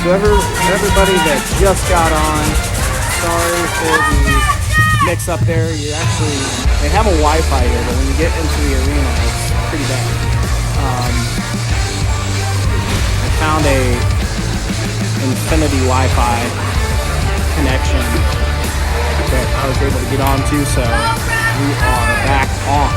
So everybody that just got on, sorry for the mix-up there. They have a Wi-Fi here, but when you get into the arena, it's pretty bad. I found a Infinity Wi-Fi connection that I was able to get onto, so we are back on.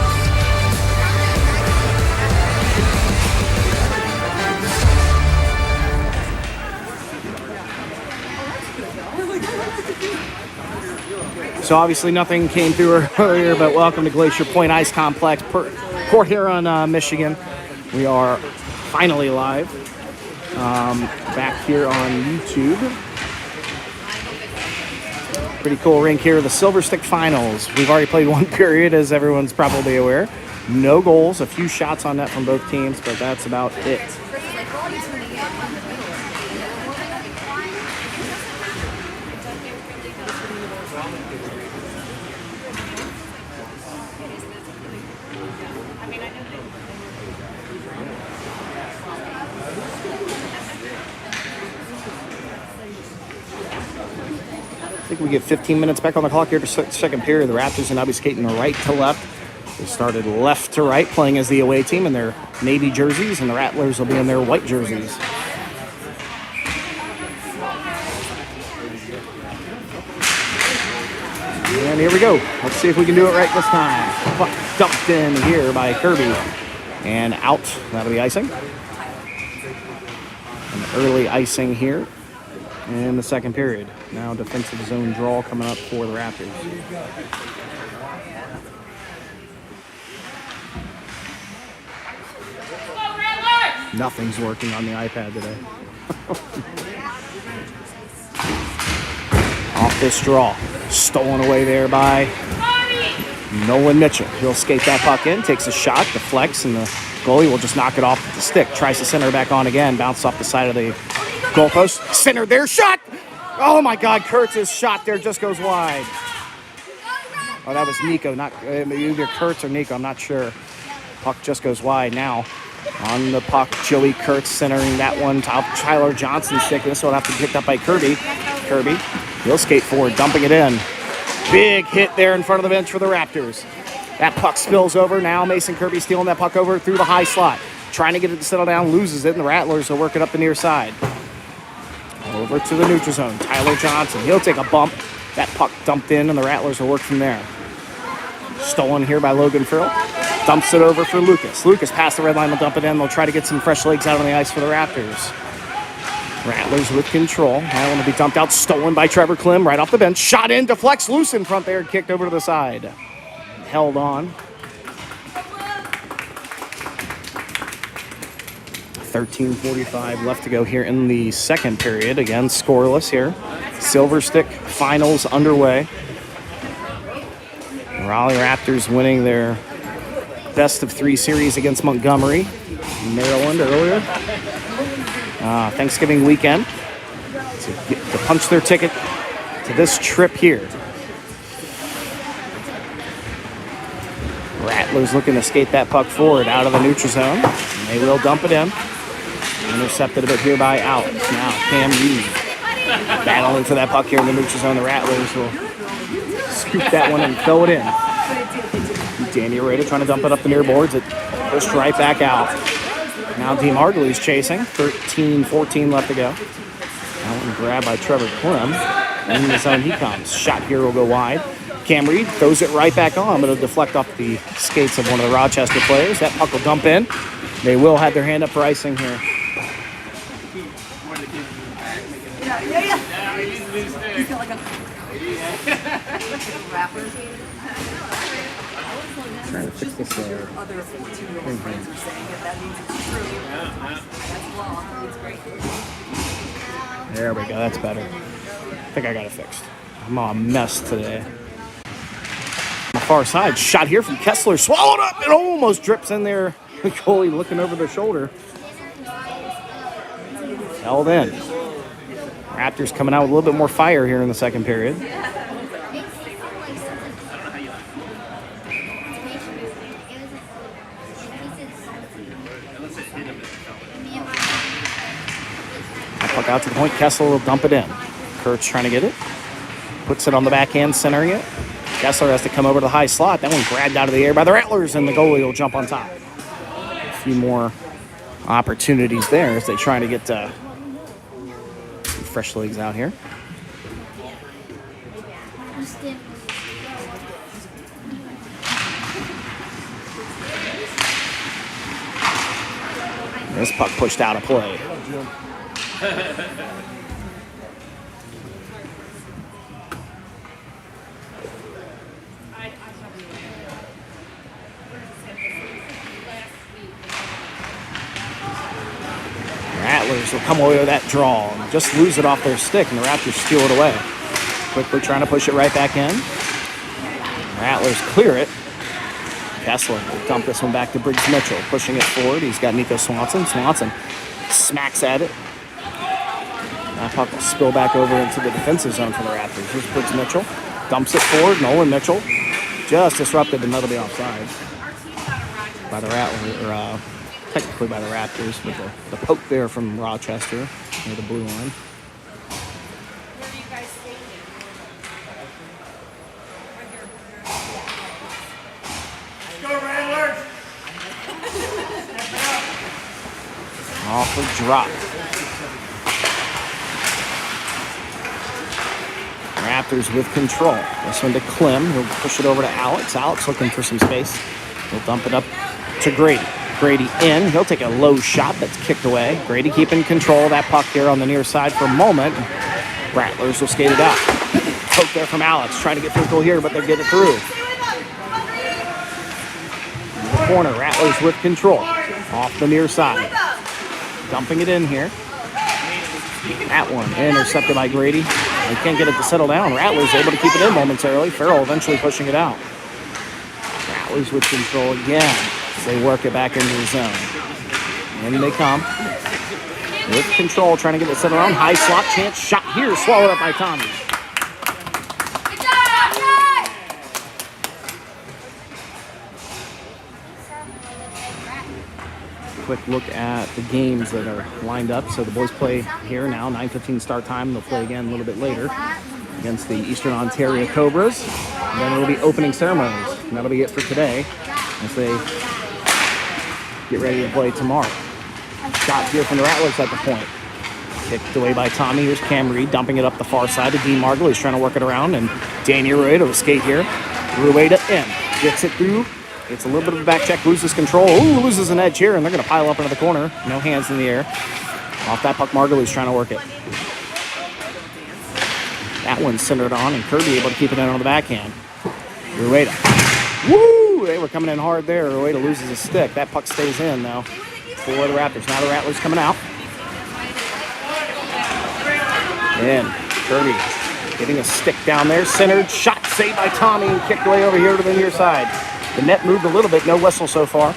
So obviously nothing came through earlier, but welcome to Glacier Point Ice Complex, Port Huron, Michigan. We are finally live back here on YouTube. Pretty cool rink here, the Silver Stick Finals. We've already played one period, as everyone's probably aware. No goals, a few shots on net from both teams, but that's about it. I think we get 15 minutes back on the clock here to second period. The Raptors will now be skating right to left. They started left to right, playing as the away team in their navy jerseys, and the Rattlers will be in their white jerseys. And here we go. Let's see if we can do it right this time. Puck dumped in here by Kirby. And out. That'll be icing. An early icing here in the second period. Now defensive zone draw coming up for the Raptors. Nothing's working on the iPad today. Off this draw. Stolen away there by Nolan Mitchell. He'll skate that puck in, takes a shot, deflects, and the goalie will just knock it off the stick. Tries to center back on again, bounce off the side of the goalpost. Center there, shot! Oh my God, Kurtz's shot there just goes wide. Oh, that was Nico, not either Kurtz or Nico, I'm not sure. Puck just goes wide now. On the puck, Joey Kurtz centering that one. Tyler Johnson's stick. This will have to be picked up by Kirby. Kirby, he'll skate forward, dumping it in. Big hit there in front of the bench for the Raptors. That puck spills over. Now Mason Kirby stealing that puck over through the high slot. Trying to get it to settle down, loses it, and the Rattlers will work it up the near side. Over to the neutral zone. Tyler Johnson, he'll take a bump. That puck dumped in, and the Rattlers will work from there. Stolen here by Logan Farrell. Dumps it over for Lucas. Lucas past the red line, will dump it in. They'll try to get some fresh legs out on the ice for the Raptors. Rattlers with control. That one will be dumped out. Stolen by Trevor Klim right off the bench. Shot in, deflects loose in front there, kicked over to the side. Held on. 13:45 left to go here in the second period. Again, scoreless here. Silver Stick Finals underway. Raleigh Raptors winning their best of 3 series against Montgomery, Maryland earlier. Thanksgiving weekend to punch their ticket to this trip here. Rattlers looking to skate that puck forward out of the neutral zone. And they will dump it in. Intercepted a bit here by Alex. Now Cam Reed battling for that puck here in the neutral zone. The Rattlers will scoop that one and throw it in. Danny Arata trying to dump it up the near boards. It pushed right back out. Now Dean Ardley's chasing. 13-14 left to go. That one grabbed by Trevor Klim. In the zone he comes. Shot here will go wide. Cam Reed throws it right back on, but it'll deflect off the skates of one of the Rochester players. That puck will dump in. They will have their hand up for icing here. Trying to fix this there. There we go, that's better. I think I got it fixed. I'm a mess today. On the far side, shot here from Kessler, swallowed up, it almost drips in there. The goalie looking over their shoulder. Held in. Raptors coming out with a little bit more fire here in the second period. Puck out to the point. Kessler will dump it in. Kurtz trying to get it. Puts it on the backhand, centering it. Kessler has to come over to the high slot. That one grabbed out of the air by the Rattlers, and the goalie will jump on top. A few more opportunities there as they try to get fresh legs out here. This puck pushed out of play. Rattlers will come away with that draw and just lose it off their stick, and the Raptors steal it away. Quickly trying to push it right back in. Rattlers clear it. Kessler will dump this one back to Briggs Mitchell, pushing it forward. He's got Nico Swanson. Swanson smacks at it. That puck will spill back over into the defensive zone for the Raptors. Here's Briggs Mitchell. Dumps it forward. Nolan Mitchell just disrupted, and that'll be offside by the Rattlers, technically by the Raptors, with the poke there from Rochester near the blue line. Off a drop. Raptors with control. This one to Klim. He'll push it over to Alex. Alex looking for some space. He'll dump it up to Grady. Grady in. He'll take a low shot that's kicked away. Grady keeping control of that puck here on the near side for a moment. Rattlers will skate it out. Poke there from Alex. Trying to get physical here, but they get it through. In the corner. Rattlers with control. Off the near side. Dumping it in here. That one intercepted by Grady. They can't get it to settle down. Rattlers able to keep it in momentarily. Farrell eventually pushing it out. Rattlers with control again as they work it back into the zone. In they come. With control, trying to get it settled down. High slot chance. Shot here. Swallowed up by Tommy. Quick look at the games that are lined up. So the boys play here now, 9:15 start time. They'll play again a little bit later against the Eastern Ontario Cobras. And then it'll be opening ceremonies. And that'll be it for today as they get ready to play tomorrow. Shot here from the Rattlers at the point. Kicked away by Tommy. Here's Cam Reed dumping it up the far side to Dean Margle. He's trying to work it around. And Danny Rueda will skate here. Rueda in. Gets it through. It's a little bit of a back check, loses control. Ooh, loses an edge here, and they're going to pile up into the corner. No hands in the air. Off that puck, Margulies trying to work it. That one's centered on, and Kirby able to keep it in on the backhand. Rueda. Woo! They were coming in hard there. Rueda loses his stick. That puck stays in, though, for the Raptors. Now the Rattlers coming out. And Kirby getting a stick down there. Centered. Shot saved by Tommy and kicked away over here to the near side. The net moved a little bit, no whistle so far.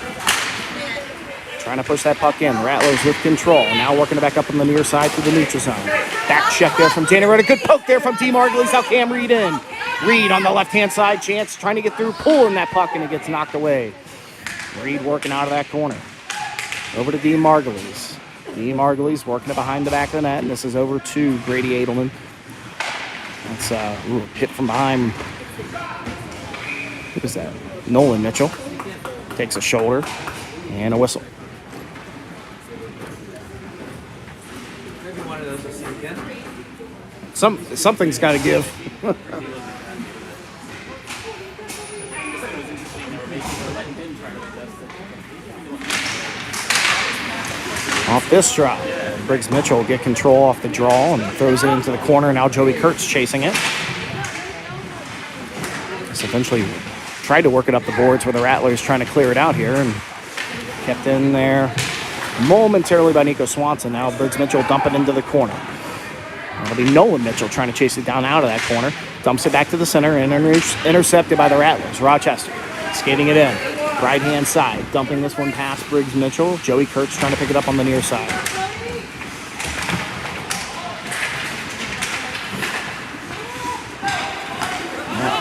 Trying to push that puck in. Rattlers with control. Now working it back up on the near side through the neutral zone. Back check there from Danny Rueda. Good poke there from D. Margulies. Now Cam Reed in. Reed on the left-hand side. Chance trying to get through, pulling that puck, and it gets knocked away. Reed working out of that corner. Over to D. Margulies. D. Margulies working it behind the back of the net, and this is over to Grady Edelman. That's a hit from behind. What is that? Nolan Mitchell takes a shoulder and a whistle. Something's got to give. Off this drop, Briggs Mitchell will get control off the draw and throws it into the corner. Now Joey Kurtz chasing it. This eventually tried to work it up the boards where the Rattlers trying to clear it out here, and kept in there momentarily by Nico Swanson. Now Briggs Mitchell dump it into the corner. It'll be Nolan Mitchell trying to chase it down out of that corner. Dumps it back to the center and intercepted by the Rattlers. Rochester skating it in. Right-hand side. Dumping this one past Briggs Mitchell. Joey Kurtz trying to pick it up on the near side.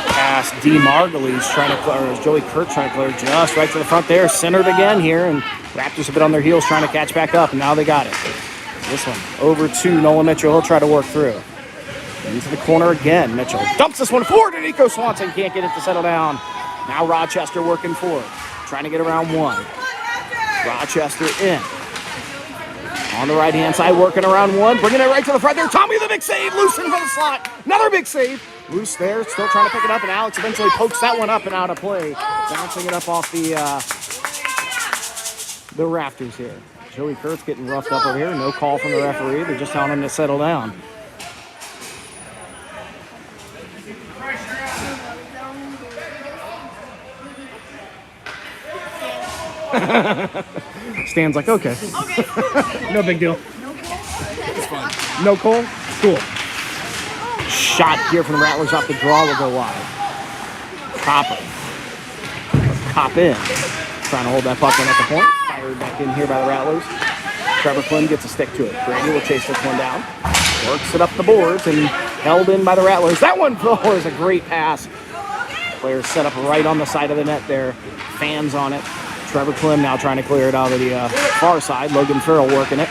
Past D. Margulies trying to clear, or Joey Kurtz trying to clear just right to the front there. Centered again here, and Raptors have been on their heels trying to catch back up, and now they got it. This one over to Nolan Mitchell. He'll try to work through. Into the corner again. Mitchell dumps this one forward, and Nico Swanson can't get it to settle down. Now Rochester working forward, trying to get around one. Rochester in. On the right-hand side, working around one, bringing it right to the front there. Tommy, the big save, loose in the slot. Another big save. Loose there, still trying to pick it up, and Alex eventually pokes that one up and out of play. Bouncing it up off the Raptors here. Joey Kurtz getting roughed up over here. No call from the referee. They're just telling him to settle down. Stan's like, okay. No big deal. It's fun. No call? Cool. Shot here from the Rattlers off the draw will go wide. Cop in. Trying to hold that puck in at the point. Fired back in here by the Rattlers. Trevor Flynn gets a stick to it. Brady will chase this one down. Works it up the boards and held in by the Rattlers. That one is a great pass. Players set up right on the side of the net there. Fans on it. Trevor Clem now trying to clear it out of the far side. Logan Farrell working it.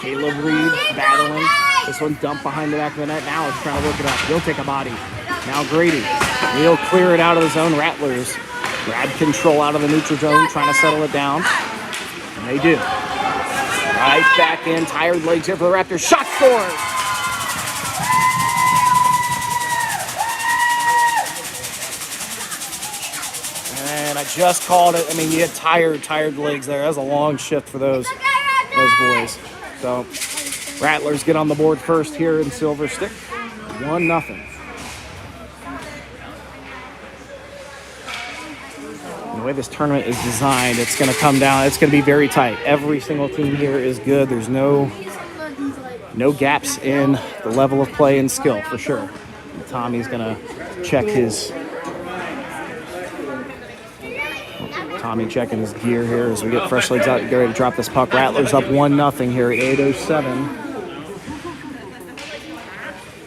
Caleb Reed battling. This one dumped behind the back of the net. Now it's trying to work it up. He'll take a body. Now Grady. He'll clear it out of the zone. Rattlers grab control out of the neutral zone, trying to settle it down. And they do. Right back in. Tired legs here for the Raptors. Shot scores! And I just called it. I mean, you had tired legs there. That was a long shift for those boys. So, Rattlers get on the board first here in Silver Stick. 1-0. The way this tournament is designed, it's going to come down. It's going to be very tight. Every single team here is good. There's no gaps in the level of play and skill, for sure. And Tommy's going to check his... Tommy checking his gear here as we get fresh legs out and get ready to drop this puck. Rattlers up 1-0 here at 8:07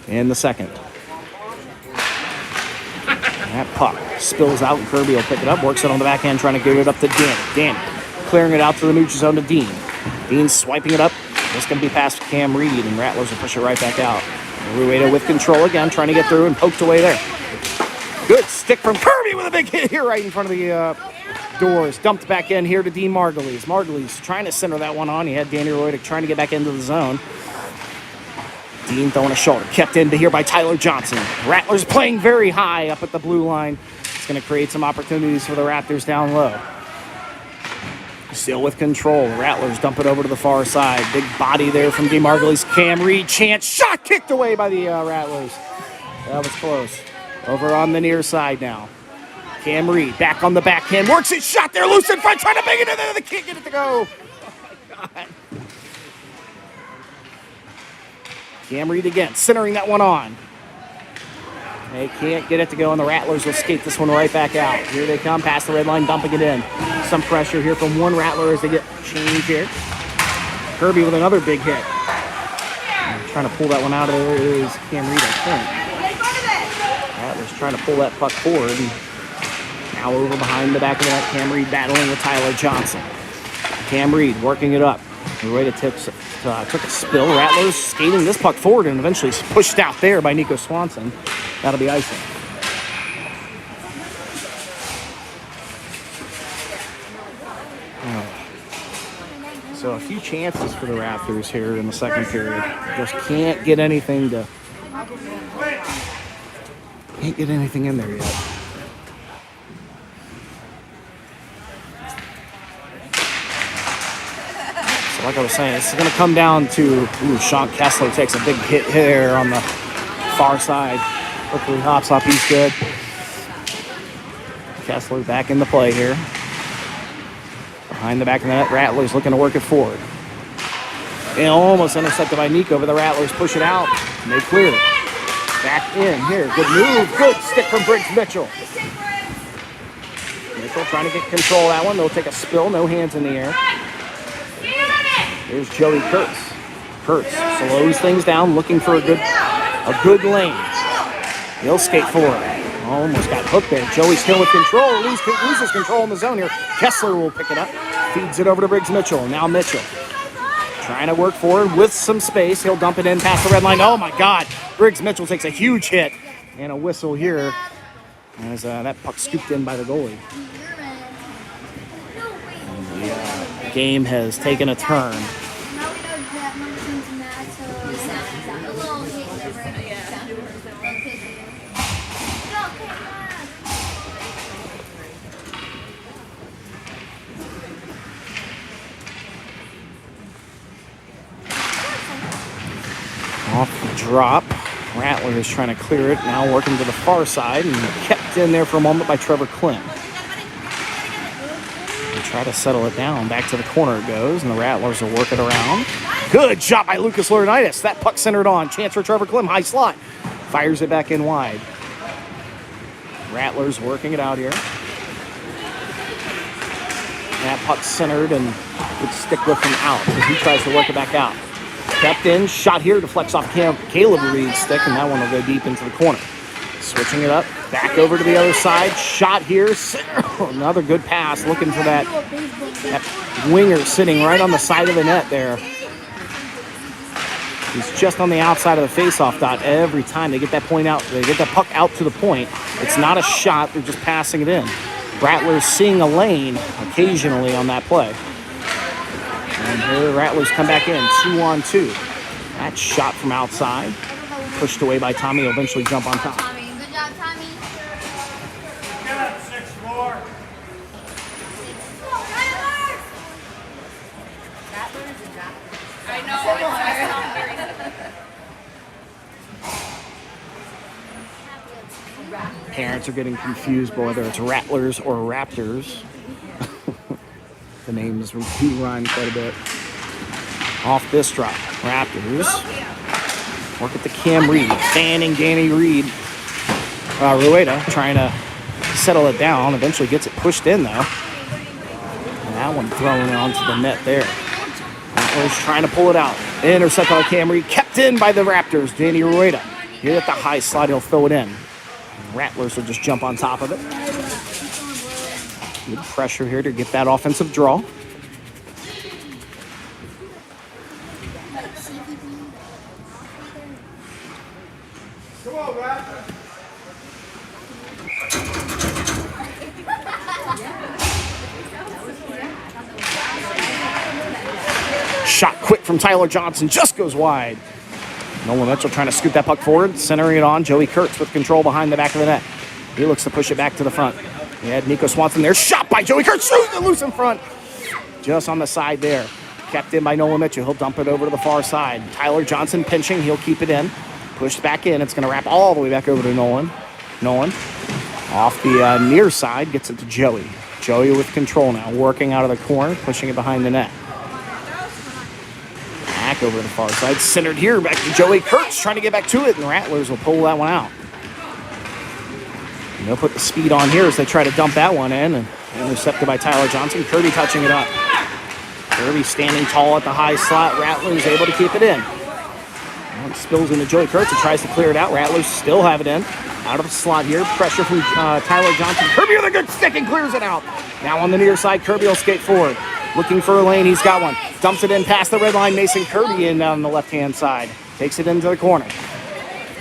in the second. That puck spills out, and Kirby will pick it up, works it on the backhand, trying to get it up to Danny. Danny clearing it out to the neutral zone to Dean. Dean swiping it up. It's going to be past Cam Reed, and Rattlers will push it right back out. Rueda with control again, trying to get through and poked away there. Good stick from Kirby with a big hit here right in front of the doors. Dumped back in here to Dean Margulies. Margulies trying to center that one on. He had Danny Rueda trying to get back into the zone. Dean throwing a shoulder. Kept into here by Tyler Johnson. Rattlers playing very high up at the blue line. It's going to create some opportunities for the Raptors down low. Still with control. Rattlers dump it over to the far side. Big body there from Dean Margulies. Cam Reed, chance, shot kicked away by the Rattlers. That was close. Over on the near side now. Cam Reed back on the backhand. Works his shot there. Loose in front. Trying to make it in there. They can't get it to go. Oh, my God. Cam Reed again. Centering that one on. They can't get it to go, and the Rattlers will skate this one right back out. Here they come. Past the red line. Dumping it in. Some pressure here from one Rattler as they get change here. Kirby with another big hit. Trying to pull that one out of there is Cam Reed, I think. Rattlers trying to pull that puck forward. And now over behind the back of that, Cam Reed battling with Tyler Johnson. Cam Reed working it up. Rueda took a spill. Rattlers skating this puck forward and eventually pushed out there by Nico Swanson. That'll be icing. So a few chances for the Raptors here in the second period. Just can't get anything in there yet. So like I was saying, it's going to come down to Sean Kessler takes a big hit here on the far side. Hopefully hops up, he's good. Kessler back in the play here. Behind the back of the net, Rattlers looking to work it forward. And almost intercepted by Nico, but the Rattlers push it out, and they clear it. Back in here, good move, good stick from Briggs Mitchell. Mitchell trying to get control of that one. They'll take a spill, no hands in the air. Here's Joey Kurtz. Kurtz slows things down, looking for a good lane. He'll skate forward. Almost got hooked there. Joey still with control. Loses control in the zone here. Kessler will pick it up. Feeds it over to Briggs Mitchell. Now Mitchell Trying to work forward with some space. He'll dump it in past the red line. Oh, my God. Briggs Mitchell takes a huge hit. And a whistle here as that puck scooped in by the goalie. And the game has taken a turn. Off the drop. Rattlers trying to clear it. Now working to the far side and kept in there for a moment by Trevor Klim. They try to settle it down. Back to the corner it goes, and the Rattlers will work it around. Good job by Lucas Laurinaitis. That puck centered on. Chance for Trevor Klim. High slot. Fires it back in wide. Rattlers working it out here. That puck centered and would stick with him out as he tries to work it back out. Kept in, shot here, deflects off Caleb Reed's stick, and that one will go deep into the corner. Switching it up, back over to the other side, shot here, another good pass, looking for that winger sitting right on the side of the net there. He's just on the outside of the faceoff dot every time they get that point out, they get that puck out to the point. It's not a shot, they're just passing it in. Rattlers seeing a lane occasionally on that play. And here the Rattlers come back in, 2-on-2. That shot from outside, pushed away by Tommy. He'll eventually jump on top. Good job, Tommy. Good, 6-4. I know. Parents are getting confused by whether it's Rattlers or Raptors. The names do rhyme quite a bit. Off this drop, Raptors work at the Cam Reed, fanning Danny Reed. Rueda trying to settle it down. Eventually gets it pushed in though. And that one thrown onto the net there. Rattlers trying to pull it out. Intercepted by Cam Reed, kept in by the Raptors. Danny Rueda. Here at the high slide, he'll throw it in. Rattlers will just jump on top of it. Good pressure here to get that offensive draw. Come on, Raptors. Shot quick from Tyler Johnson, just goes wide. Nolan Mitchell trying to scoop that puck forward, centering it on. Joey Kurtz with control behind the back of the net. He looks to push it back to the front. He had Nico Swanson there. Shot by Joey Kurtz. Shooting it loose in front. Just on the side there. Kept in by Nolan Mitchell. He'll dump it over to the far side. Tyler Johnson pinching. He'll keep it in. Pushed back in. It's going to wrap all the way back over to Nolan. Nolan off the near side. Gets it to Joey. Joey with control now. Working out of the corner. Pushing it behind the net. Back over to the far side. Centered here. Back to Joey Kurtz. Trying to get back to it. And the Rattlers will pull that one out. They'll put the speed on here as they try to dump that one in, and intercepted by Tyler Johnson. Kirby touching it up. Kirby standing tall at the high slot. Rattlers able to keep it in. Well, it spills into Joey Kurtz and tries to clear it out. Rattlers still have it in. Out of the slot here. Pressure from Tyler Johnson. Kirby with a good stick and clears it out. Now on the near side, Kirby will skate forward. Looking for a lane. He's got one. Dumps it in past the red line. Mason Kirby in on the left-hand side. Takes it into the corner.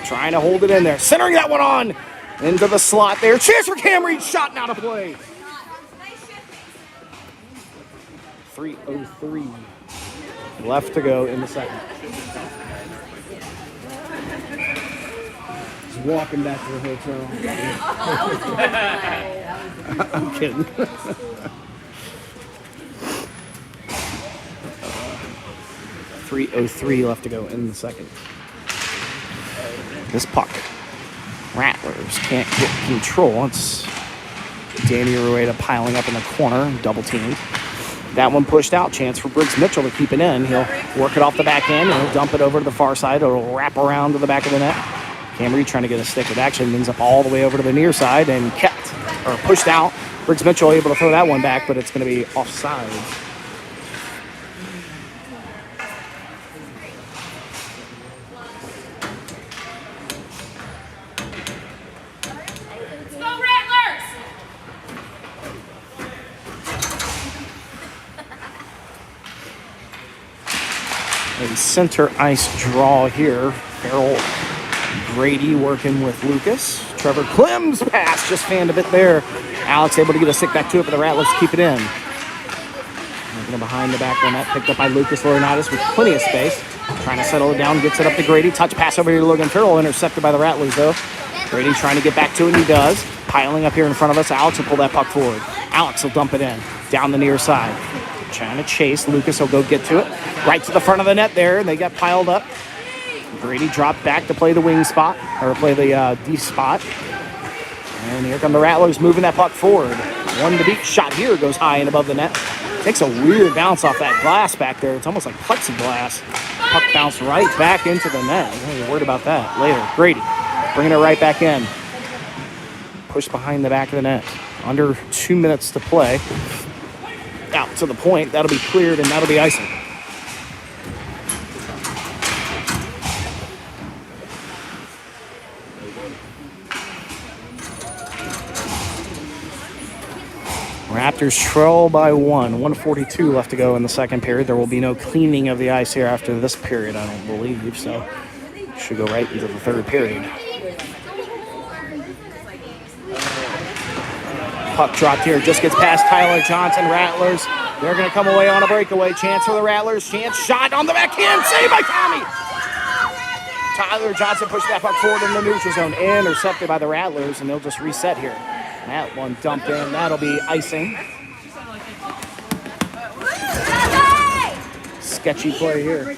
Trying to hold it in there. Centering that one on. Into the slot there. Chance for Cam Reed. Shot and out of play. 3:03 left to go in the second. He's walking back to the hotel. I'm kidding. 3:03 left to go in the second. This puck. Rattlers can't get control. It's Danny Rueda piling up in the corner, double teamed. That one pushed out. Chance for Briggs Mitchell to keep it in. He'll work it off the back end and he'll dump it over to the far side. It'll wrap around to the back of the net. Cam Reed trying to get a stick with action. Ends up all the way over to the near side and pushed out. Briggs Mitchell able to throw that one back, but it's going to be offside. A center ice draw here. Farrell Grady working with Lucas. Trevor Clem's pass just fanned a bit there. Alex able to get a stick back to it, but the Rattlers keep it in. Working behind the back of the net, picked up by Lucas Laurinaitis with plenty of space. Trying to settle it down, gets it up to Grady. Touch pass over here to Logan Farrell, intercepted by the Rattlers though. Grady trying to get back to it, and he does. Piling up here in front of us. Alex will pull that puck forward. Alex will dump it in, down the near side. Trying to chase. Lucas will go get to it. Right to the front of the net there, and they got piled up. Grady dropped back to play the wing spot, or play the D spot. And here come the Rattlers moving that puck forward. One to beat. Shot here goes high and above the net. Takes a weird bounce off that glass back there. It's almost like plexiglass. Puck bounced right back into the net. I'm going to be worried about that later. Grady bringing it right back in. Push behind the back of the net. Under 2 minutes to play. Out to the point. That'll be cleared, and that'll be icing. Raptors trail by 1:42 left to go in the second period. There will be no cleaning of the ice here after this period, I don't believe, so should go right into the third period. Puck dropped here, just gets past Tyler Johnson. Rattlers, they're going to come away on a breakaway. Chance for the Rattlers. Chance shot on the backhand. Saved by Tommy. Tyler Johnson pushed that puck forward in the neutral zone. Intercepted by the Rattlers, and they'll just reset here. That one dumped in. That'll be icing. Sketchy play here.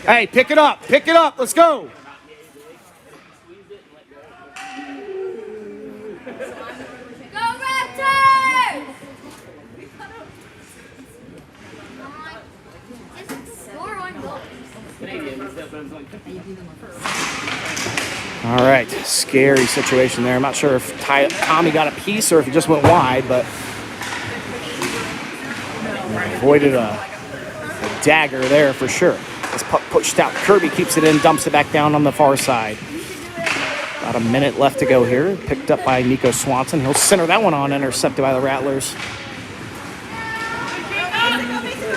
Hey, pick it up. Pick it up. Let's go. Go Raptors! Score one goal. All right, scary situation there. I'm not sure if Tommy got a piece or if he just went wide, but avoided a dagger there for sure. This puck pushed out. Kirby keeps it in, dumps it back down on the far side. About a minute left to go here. Picked up by Nico Swanson. He'll center that one on, intercepted by the Rattlers.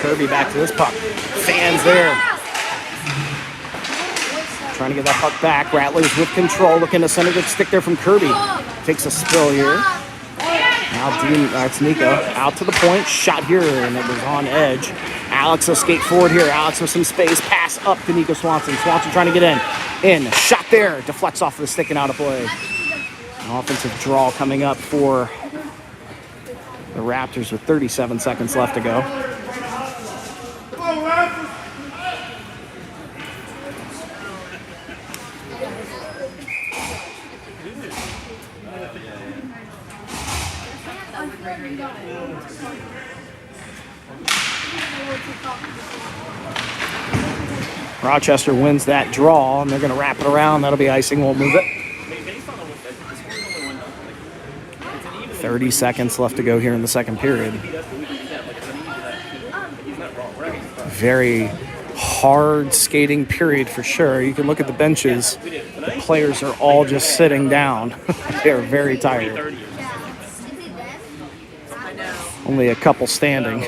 Kirby back to this puck. Fans there. Trying to get that puck back. Rattlers with control. Looking to center. Good stick there from Kirby. Takes a spill here. Now it's Nico. Out to the point. Shot here, and it was on edge. Alex will skate forward here. Alex with some space. Pass up to Nico Swanson. Swanson trying to get in. Shot there. Deflects off the stick and out of play. An offensive draw coming up for the Raptors with 37 seconds left to go. Rochester wins that draw, and they're going to wrap it around. That'll be icing. We'll move it. 30 seconds left to go here in the second period. Very hard skating period for sure. You can look at the benches. The players are all just sitting down. They're very tired. Only a couple standing.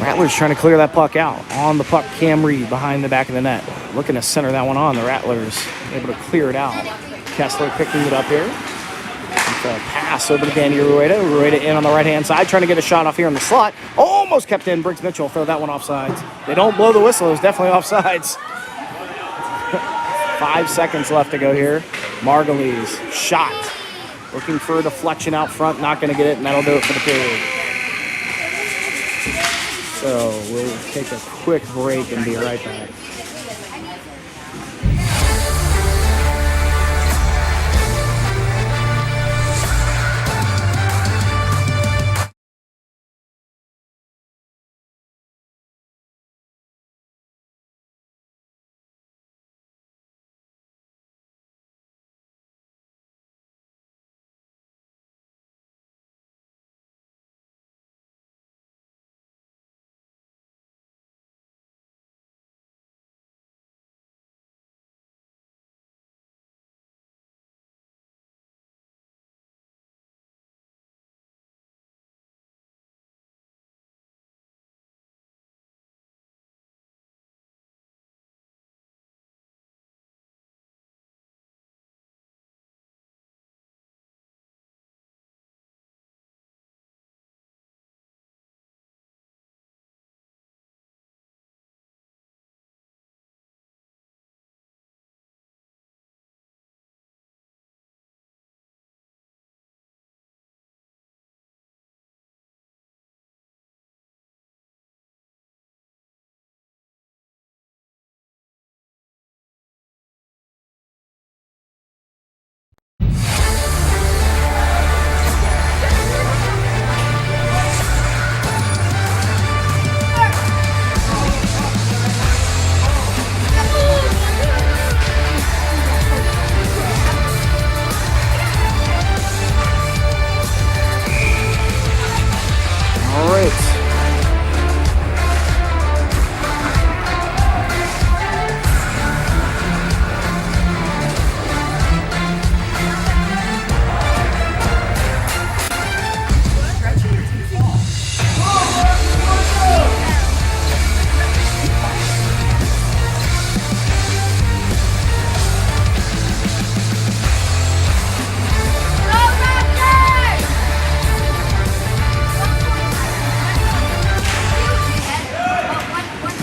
Rattlers trying to clear that puck out. On the puck, Cam Reed behind the back of the net. Looking to center that one on. The Rattlers able to clear it out. Kessler picking it up here. With a pass over to Danny Rueda. Rueda in on the right-hand side. Trying to get a shot off here in the slot. Almost kept in. Briggs Mitchell throw that one offsides. They don't blow the whistle. It was definitely offsides. 5 seconds left to go here. Margulies shot. Looking for a deflection out front. Not going to get it, and that'll do it for the period. So we'll take a quick break and be right back.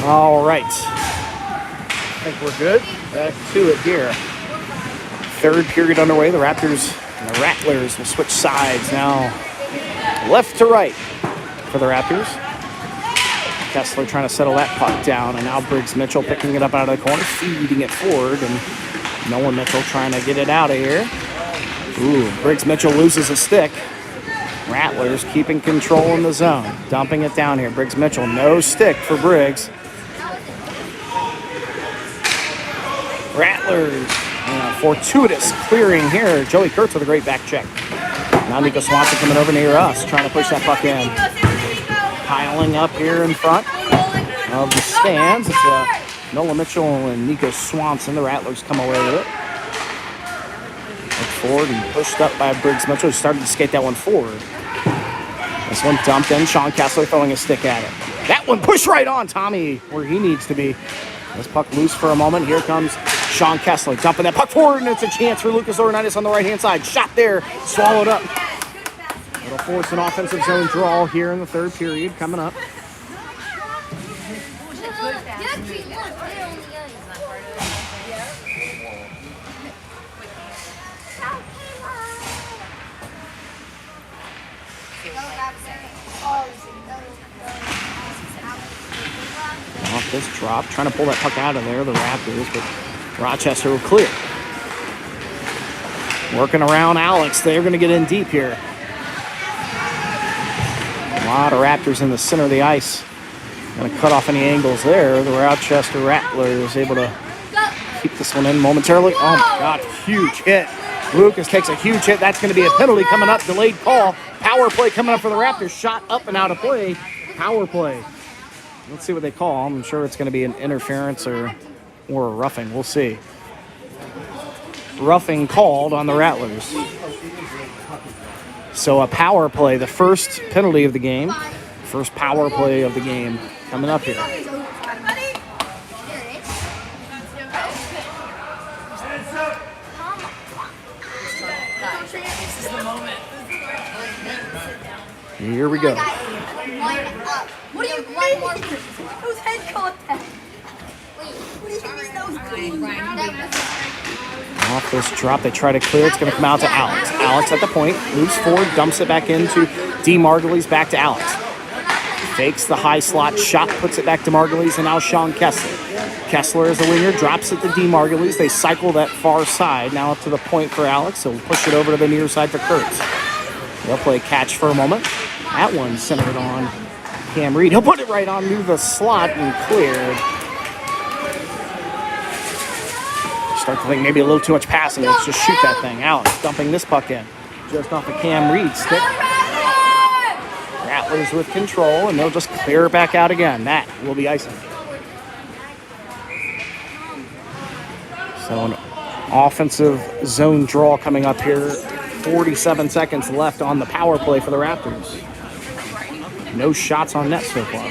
All right. I think we're good. Back to it here. Third period underway. The Raptors and the Rattlers will switch sides now. Left to right for the Raptors. Kessler trying to settle that puck down, and now Briggs Mitchell picking it up out of the corner, feeding it forward, and Nolan Mitchell trying to get it out of here. Ooh, Briggs Mitchell loses a stick. Rattlers keeping control in the zone, dumping it down here. Briggs Mitchell, no stick for Briggs. Rattlers, fortuitous clearing here. Joey Kurtz with a great back check. Now Nico Swanson coming over near us, trying to push that puck in. Piling up here in front of the stands. It's Nolan Mitchell and Nico Swanson. The Rattlers come away with it. Look forward and pushed up by Briggs Mitchell. He started to skate that one forward. This one dumped in. Sean Kessler throwing a stick at it. That one pushed right on Tommy where he needs to be. This puck loose for a moment. Here comes Sean Kessler dumping that puck forward, and it's a chance for Lucas Laurinaitis on the right-hand side. Shot there, swallowed up. It'll force an offensive zone draw here in the third period coming up. Off this drop, trying to pull that puck out of there, the Raptors, but Rochester will clear. Working around Alex, they're going to get in deep here. A lot of Raptors in the center of the ice. Going to cut off any angles there. The Rochester Rattlers able to keep this one in momentarily. Oh my God, huge hit. Lucas takes a huge hit. That's going to be a penalty coming up. Delayed call. Power play coming up for the Raptors. Shot up and out of play. Power play. Let's see what they call. I'm sure it's going to be an interference or a roughing. We'll see. Roughing called on the Rattlers. So a power play, the first penalty of the game. First power play of the game coming up here. Here we go. What do you mean? It was head contact. Wait, what do you mean that was? Off this drop, they try to clear. It's going to come out to Alex. Alex at the point, moves forward, dumps it back into D. Margulies, back to Alex. Fakes the high slot shot, puts it back to Margulies, and now Sean Kessler. Kessler is the winger, drops it to D. Margulies. They cycle that far side, now up to the point for Alex, so we'll push it over to the near side for Kurtz. They'll play catch for a moment. That one centered on Cam Reed. He'll put it right on the slot and cleared. Start to think maybe a little too much passing. Let's just shoot that thing. Alex dumping this puck in. Just off of Cam Reed's stick. Rattlers with control, and they'll just clear it back out again. That will be icing. So an offensive zone draw coming up here. 47 seconds left on the power play for the Raptors. No shots on net so far.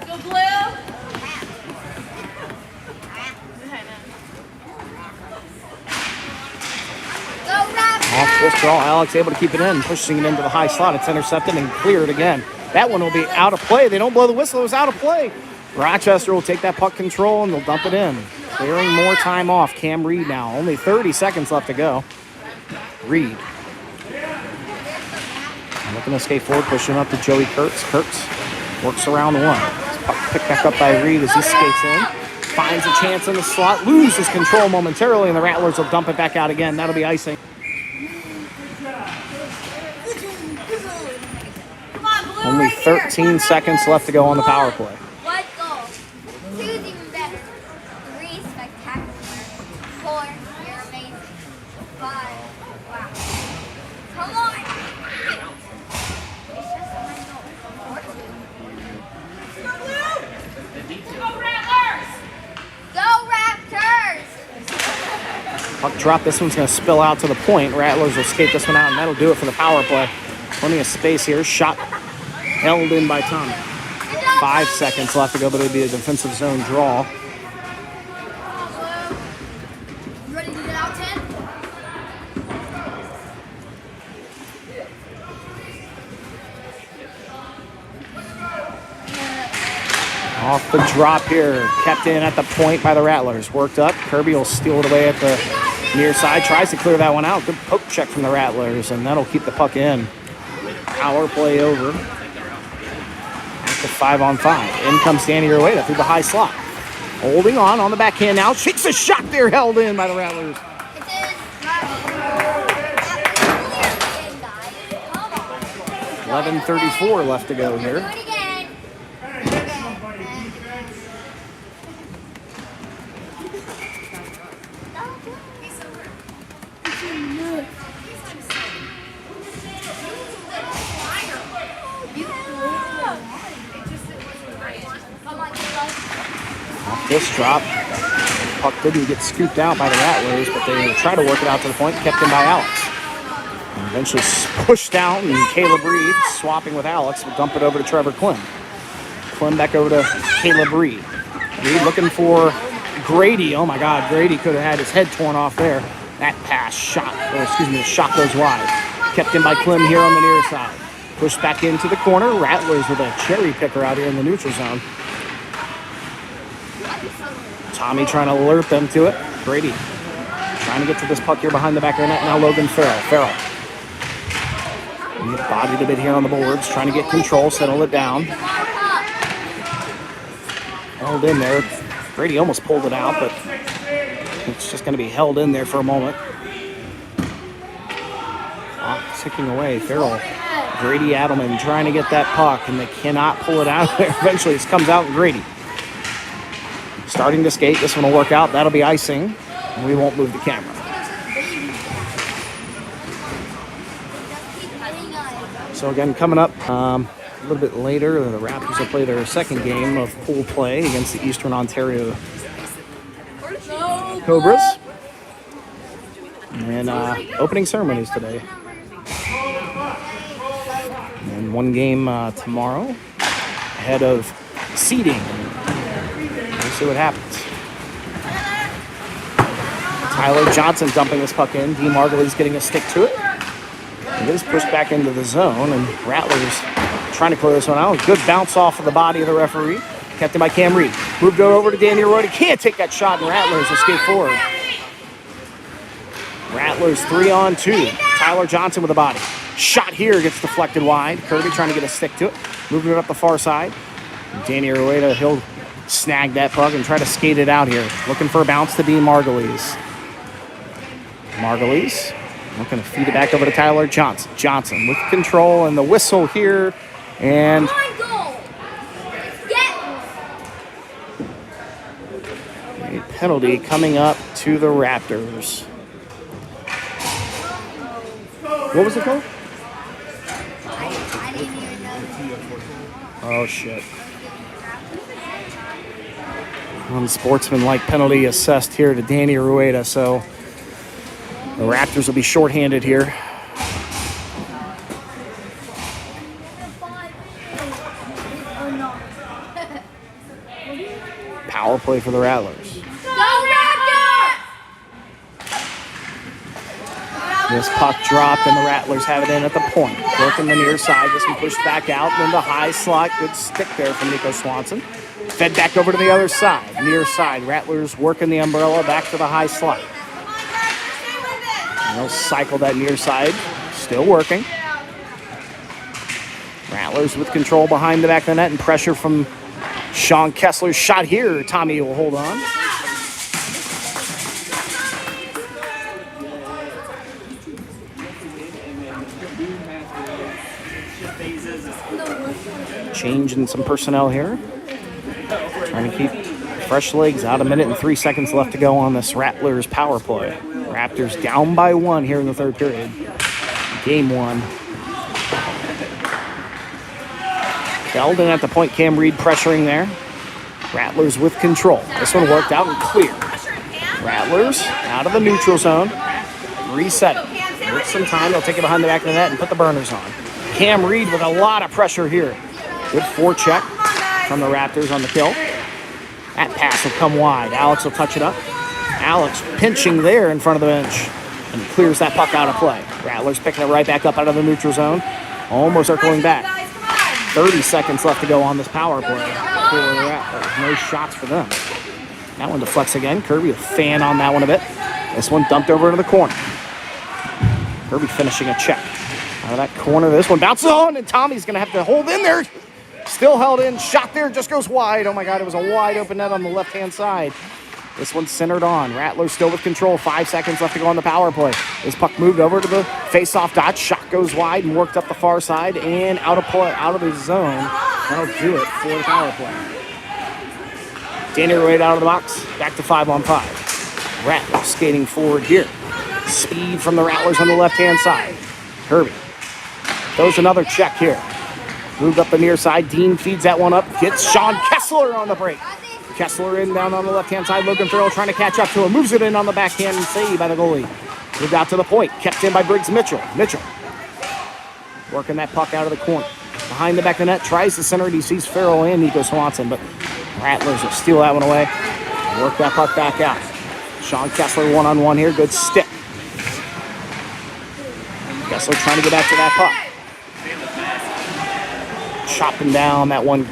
Go blue. Off this draw, Alex able to keep it in, pushing it into the high slot. It's intercepted and cleared again. That one will be out of play. They don't blow the whistle. It was out of play. Rochester will take that puck control and they'll dump it in. Clearing more time off. Cam Reed now. Only 30 seconds left to go. Reed. Looking to skate forward, pushing up to Joey Kurtz. Kurtz works around one. Puck picked back up by Reed as he skates in. Finds a chance in the slot. Loses control momentarily, and the Rattlers will dump it back out again. That'll be icing. Only 13 seconds left to go on the power play. One goal. Two's even better. Three, spectacular. Four, you're amazing. Five, wow. Come on. It's just one goal. Go Rattlers! Go Raptors! Puck drop. This one's going to spill out to the point. Rattlers will skate this one out, and that'll do it for the power play. Plenty of space here. Shot held in by Tommy. 5 seconds left to go, but it'll be a defensive zone draw. You ready to get out, 10? Off the drop here, kept in at the point by the Rattlers. Worked up, Kirby will steal it away at the near side. Tries to clear that one out. Good poke check from the Rattlers, and that'll keep the puck in. Power play over. At the 5-on-5. In comes Danny Rueda through the high slot. Holding on the backhand now. Shakes a shot there, held in by the Rattlers. 11:34 left to go here. This drop, puck didn't get scooped out by the Rattlers, but they tried to work it out to the point, kept in by Alex. And eventually pushed down, and Caleb Reed, swapping with Alex, will dump it over to Trevor Klim. Klim back over to Caleb Reed. Reed looking for Grady. Oh my God, Grady could have had his head torn off there. That pass the shot goes wide. Kept in by Klim here on the near side. Pushed back into the corner. Rattlers with a cherry picker out here in the neutral zone. Tommy trying to alert them to it. Brady trying to get to this puck here behind the back of the net. Now Logan Farrell. He bodied a bit here on the boards, trying to get control, settle it down. Held in there. Brady almost pulled it out, but it's just going to be held in there for a moment. Ticking away. Farrell, Grady Adelman trying to get that puck, and they cannot pull it out of there. Eventually, this comes out, and Grady starting to skate. This one will work out. That'll be icing. And we won't move the camera. So again, coming up a little bit later, the Raptors will play their second game of pool play against the Eastern Ontario Cobras. And opening ceremonies today. And one game tomorrow ahead of seeding. We'll see what happens. Tyler Johnson dumping this puck in. D. Margulies getting a stick to it. It is pushed back into the zone, and Rattlers trying to clear this one out. Good bounce off of the body of the referee. Kept in by Cam Reed. Moved over to Danny Roy. He can't take that shot, and Rattlers will skate forward. Rattlers 3-on-2. Tyler Johnson with a body. Shot here gets deflected wide. Kirby trying to get a stick to it. Moving it up the far side. Danny Rueda, he'll snag that puck and try to skate it out here. Looking for a bounce to Dean Margulies. Margulies looking to feed it back over to Tyler Johnson. Johnson with control and the whistle here. And a penalty coming up to the Raptors. What was it called? I didn't even know. Oh, shit. Unsportsmanlike penalty assessed here to Danny Rueda, so the Raptors will be shorthanded here. Power play for the Rattlers. This puck dropped, and the Rattlers have it in at the point. Working the near side. This one pushed back out. Then the high slot. Good stick there from Nico Swanson. Fed back over to the other side. Near side. Rattlers working the umbrella back to the high slot. And they'll cycle that near side. Still working. Rattlers with control behind the back of the net and pressure from Sean Kessler's shot here. Tommy will hold on. Change in some personnel here. Trying to keep fresh legs out. 1 minute and 3 seconds left to go on this Rattlers power play. Raptors down by 1 here in the third period. Game 1. Sheldon at the point. Cam Reed pressuring there. Rattlers with control. This one worked out and clear. Rattlers out of the neutral zone. Reset it. With some time, they'll take it behind the back of the net and put the burners on. Cam Reed with a lot of pressure here. Good forecheck from the Raptors on the kill. That pass will come wide. Alex will touch it up. Alex pinching there in front of the bench and clears that puck out of play. Rattlers picking it right back up out of the neutral zone. Almost circling back. 30 seconds left to go on this power play. for the Rattlers. No shots for them. That one deflects again. Kirby a fan on that one a bit. This one dumped over into the corner. Kirby finishing a check. Out of that corner, this one bounces on, and Tommy's going to have to hold in there. Still held in. Shot there, just goes wide. Oh my God, it was a wide open net on the left-hand side. This one's centered on. Rattlers still with control. 5 seconds left to go on the power play. This puck moved over to the face-off dot. Shot goes wide and worked up the far side and out of the zone. That'll do it for the power play. Danny right out of the box. Back to 5-on-5. Rattlers skating forward here. Speed from the Rattlers on the left-hand side. Kirby throws another check here. Moved up the near side. Dean feeds that one up. Gets Sean Kessler on the break. Kessler in down on the left-hand side. Logan Farrell trying to catch up to him. Moves it in on the backhand and save by the goalie. Moved out to the point. Kept in by Briggs Mitchell. Mitchell working that puck out of the corner. Behind the back of the net. Tries to center it. He sees Farrell and Nico Swanson, but Rattlers will steal that one away. Work that puck back out. Sean Kessler one-on-one here. Good stick. Kessler trying to get back to that puck. Chopping down that one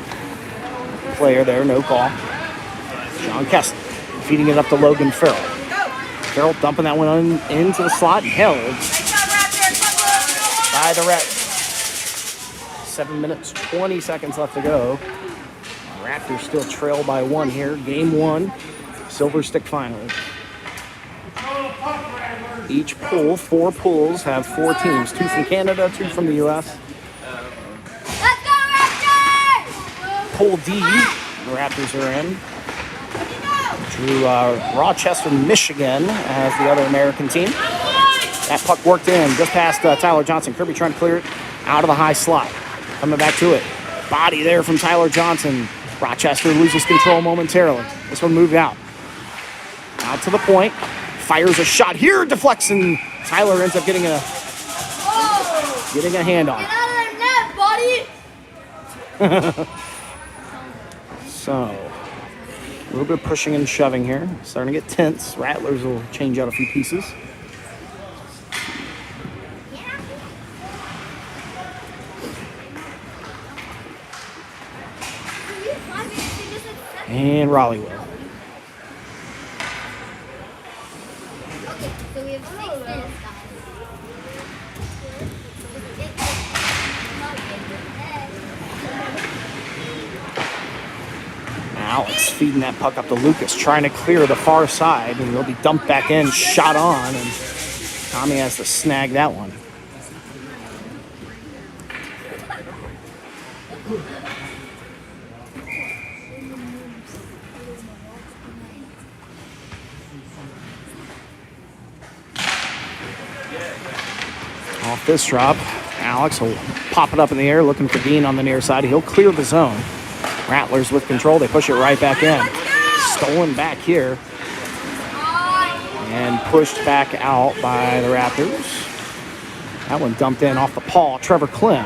player there. No call. Sean Kessler feeding it up to Logan Farrell. Farrell dumping that one into the slot. Held by the Rattlers. 7 minutes, 20 seconds left to go. Raptors still trail by 1 here. Game 1, Silver Stick Finals. Each pool, 4 pools, have 4 teams. 2 from Canada, 2 from the U.S. Let's go, Raptors! Pool D, the Raptors are in. Drew Rochester, Michigan as the other American team. That puck worked in just past Tyler Johnson. Kirby trying to clear it out of the high slot. Coming back to it. Body there from Tyler Johnson. Rochester loses control momentarily. This one moved out. Out to the point. Fires a shot here. Deflects, and Tyler ends up getting a hand on it. Get out of there, buddy! So, a little bit of pushing and shoving here. Starting to get tense. Rattlers will change out a few pieces. And Raleigh will. Okay, so we have 6 minutes, Alex feeding that puck up to Lucas, trying to clear the far side, and he'll be dumped back in, shot on, and Tommy has to snag that one. Off this drop, Alex will pop it up in the air, looking for Dean on the near side. He'll clear the zone. Rattlers with control. They push it right back in. Stolen back here. And pushed back out by the Raptors. That one dumped in off the paw. Trevor Klim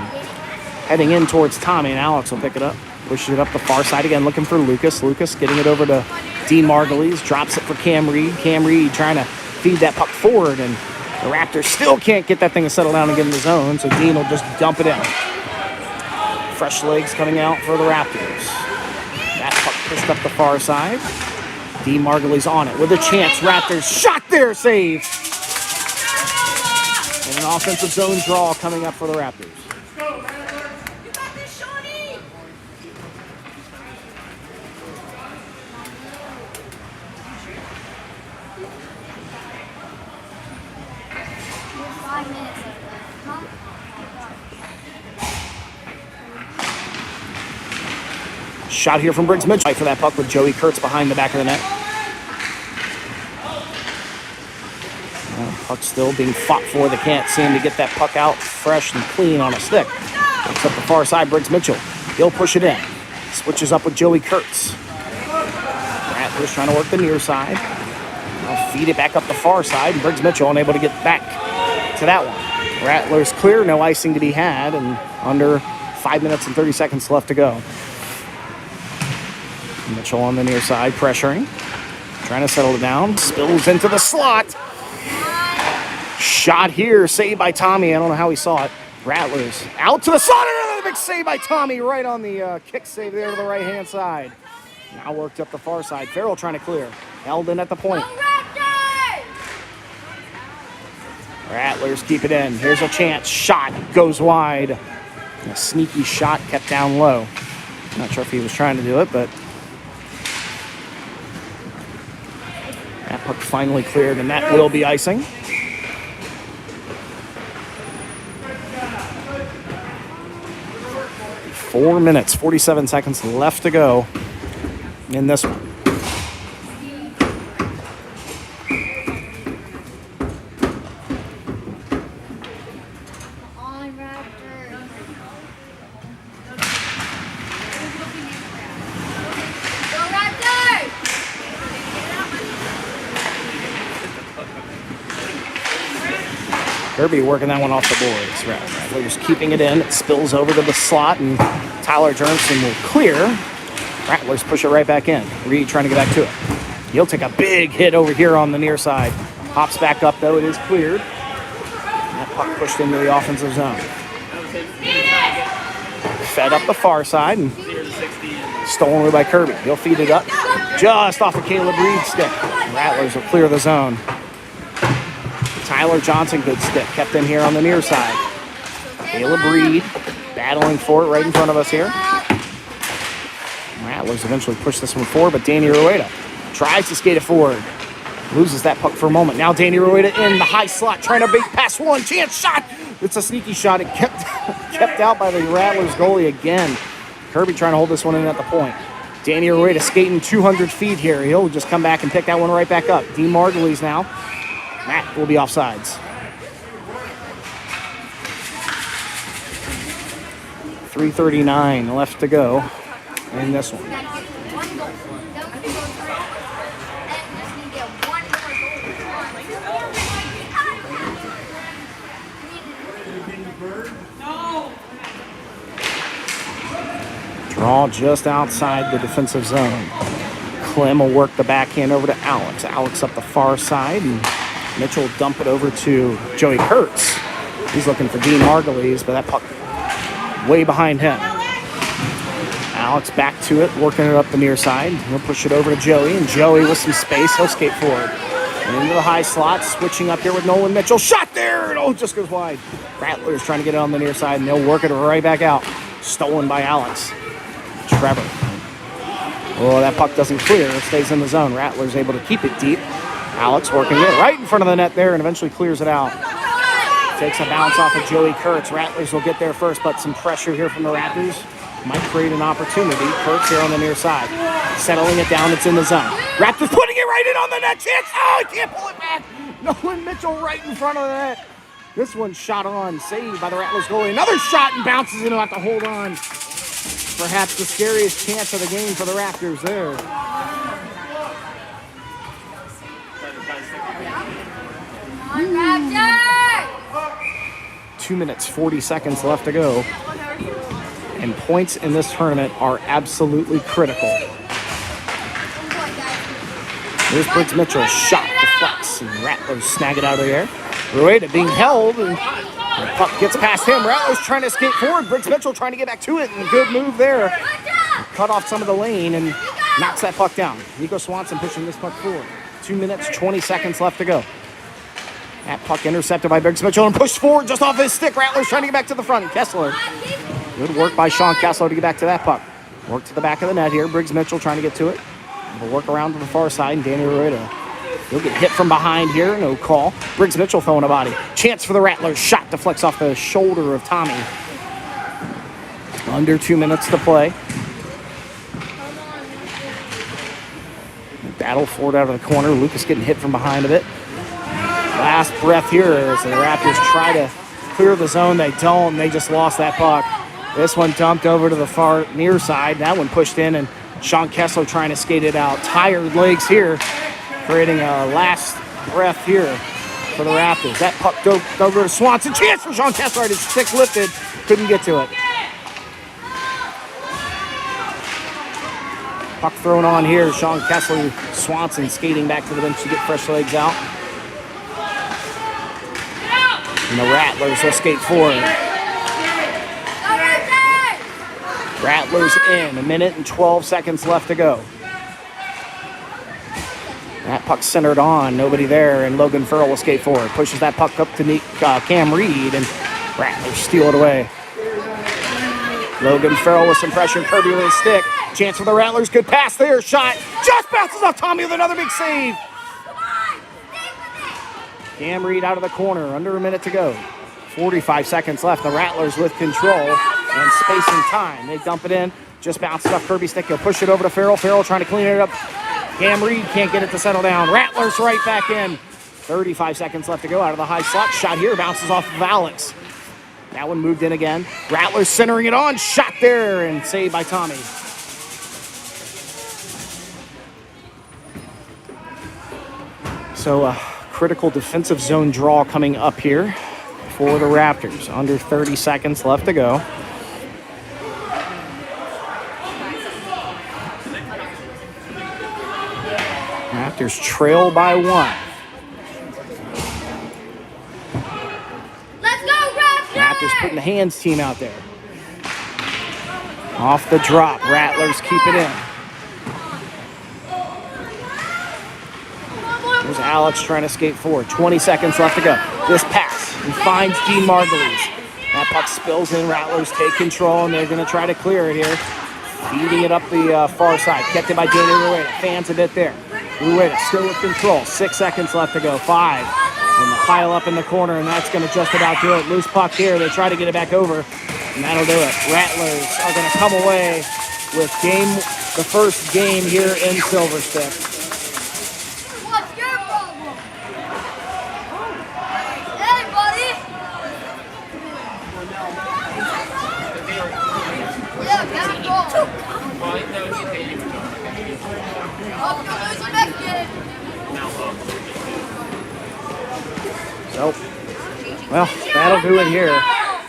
heading in towards Tommy, and Alex will pick it up. Pushes it up the far side again, looking for Lucas. Lucas getting it over to Dean Margulies. Drops it for Cam Reed. Cam Reed trying to feed that puck forward, and the Raptors still can't get that thing to settle down and get in the zone, so Dean will just dump it in. Fresh legs coming out for the Raptors. That puck pushed up the far side. Dean Margulies on it with a chance. Raptors shot there, save. And an offensive zone draw coming up for the Raptors. Shot here from Briggs Mitchell. Fight for that puck with Joey Kurtz behind the back of the net. Puck still being fought for. They can't seem to get that puck out fresh and clean on a stick. It's up the far side, Briggs Mitchell. He'll push it in. Switches up with Joey Kurtz. Rattlers trying to work the near side. They'll feed it back up the far side. Briggs Mitchell unable to get back to that one. Rattlers clear, no icing to be had, and under 5 minutes and 30 seconds left to go. Mitchell on the near side, pressuring. Trying to settle it down. Spills into the slot. Shot here, saved by Tommy. I don't know how he saw it. Rattlers out to the slot, and Terrific save by Tommy right on the kick save there to the right-hand side. Now worked up the far side. Farrell trying to clear. Held in at the point. Rattlers keep it in. Here's a chance. Shot goes wide. A sneaky shot kept down low. Not sure if he was trying to do it, but that puck finally cleared, and that will be icing. 4 minutes, 47 seconds left to go in this one. On Raptors. Go Raptors! Kirby working that one off the boards. Rattlers keeping it in. It spills over to the slot, and Tyler Jermson will clear. Rattlers push it right back in. Reed trying to get back to it. He'll take a big hit over here on the near side. Hops back up, though. It is cleared. That puck pushed into the offensive zone. Fed up the far side and stolen away by Kirby. He'll feed it up just off of Caleb Reed's stick. Rattlers will clear the zone. Tyler Johnson, good stick, kept in here on the near side. Caleb Reed battling for it right in front of us here. Rattlers eventually push this one forward, but Danny Rueda tries to skate it forward. Loses that puck for a moment. Now Danny Rueda in the high slot, trying to beat past one. Chance shot. It's a sneaky shot. It kept out by the Rattlers goalie again. Kirby trying to hold this one in at the point. Danny Rueda skating 200 feet here. He'll just come back and pick that one right back up. Dean Margulies now. That will be offsides. 3:39 left to go in this one. Draw just outside the defensive zone. Clem will work the backhand over to Alex. Alex up the far side, and Mitchell will dump it over to Joey Kurtz. He's looking for Dean Margulies, but that puck way behind him. Alex back to it, working it up the near side. He'll push it over to Joey, and Joey with some space, he'll skate forward. And into the high slot, switching up here with Nolan Mitchell. Shot there! And it just goes wide. Rattlers trying to get it on the near side, and they'll work it right back out. Stolen by Alex. Trevor. Oh, that puck doesn't clear. It stays in the zone. Rattlers able to keep it deep. Alex working it right in front of the net there and eventually clears it out. Takes a bounce off of Joey Kurtz. Rattlers will get there first, but some pressure here from the Raptors might create an opportunity. Kurtz here on the near side. Settling it down. It's in the zone. Raptors putting it right in on the net. Chance. Oh, he can't pull it back. Nolan Mitchell right in front of the net. This one's shot on. Saved by the Rattlers goalie. Another shot and bounces in. He'll have to hold on. Perhaps the scariest chance of the game for the Raptors there. Raptors! 2 minutes, 40 seconds left to go. And points in this tournament are absolutely critical. Here's Briggs Mitchell, shot, deflects, and Rattlers snag it out of there. Rueda being held, and the puck gets past him. Rattlers trying to skate forward. Briggs Mitchell trying to get back to it, and a good move there. Cut off some of the lane and knocks that puck down. Nico Swanson pushing this puck forward. 2 minutes, 20 seconds left to go. That puck intercepted by Briggs Mitchell and pushed forward just off his stick. Rattlers trying to get back to the front. Kessler. Good work by Sean Kessler to get back to that puck. Work to the back of the net here. Briggs Mitchell trying to get to it. We'll work around to the far side, and Danny Rueda. He'll get hit from behind here. No call. Briggs Mitchell throwing a body. Chance for the Rattlers. Shot deflects off the shoulder of Tommy. Under 2 minutes to play. Battle forward out of the corner. Lucas getting hit from behind a bit. Last breath here as the Raptors try to clear the zone. They don't, and they just lost that puck. This one dumped over to the far near side. That one pushed in, and Sean Kessler trying to skate it out. Tired legs here, creating a last breath here for the Raptors. That puck dove over to Swanson. Chance for Sean Kessler. His stick lifted. Couldn't get to it. Puck thrown on here. Sean Kessler, Swanson skating back to the bench to get fresh legs out. And the Rattlers will skate forward. Rattlers in. 1:12 left to go. That puck centered on. Nobody there, and Logan Farrell will skate forward. Pushes that puck up to Cam Reed, and Rattlers steal it away. Logan Farrell with some pressure. Kirby with his stick. Chance for the Rattlers. Good pass there. Shot. Just bounces off Tommy with another big save. Cam Reed out of the corner. Under a minute to go. 45 seconds left. The Rattlers with control and space and time. They dump it in. Just bounces off Kirby's stick. He'll push it over to Farrell. Farrell trying to clean it up. Cam Reed can't get it to settle down. Rattlers right back in. 35 seconds left to go out of the high slot. Shot here. Bounces off of Alex. That one moved in again. Rattlers centering it on. Shot there and saved by Tommy. So a critical defensive zone draw coming up here for the Raptors. Under 30 seconds left to go. Raptors trail by 1. Let's go, Raptors! Raptors putting the hands team out there. Off the drop. Rattlers keep it in. There's Alex trying to skate forward. 20 seconds left to go. This pass. He finds Dean Margulies. That puck spills in. Rattlers take control, and they're going to try to clear it here. Feeding it up the far side. Kept it by Daniel Rueda. Fans a bit there. Rueda still with control. 6 seconds left to go. 5. And the pile up in the corner, and that's going to just about do it. Loose puck here. They try to get it back over, and that'll do it. Rattlers are going to come away with the first game here in Silver Stick. What's your problem? Hey, buddy! Yeah, gotta go. Hope you lose the next game. So, well, that'll do it here.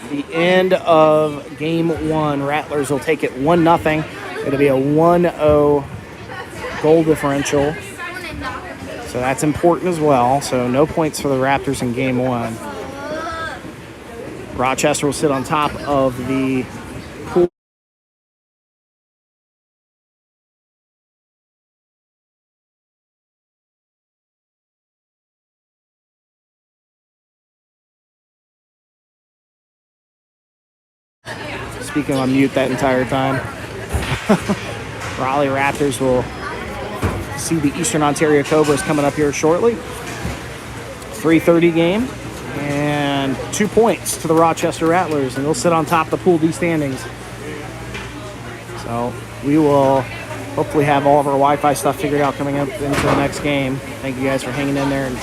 The end of game 1. Rattlers will take it 1-0. It'll be a 1-0 goal differential. So that's important as well. So no points for the Raptors in game 1. Rochester will sit on top of the pool. Speaking on mute that entire time. Raleigh Raptors will see the Eastern Ontario Cobras coming up here shortly. 3:30 game and 2 points to the Rochester Rattlers, and they'll sit on top of the Pool D standings. So we will hopefully have all of our Wi-Fi stuff figured out coming up into the next game. Thank you guys for hanging in there and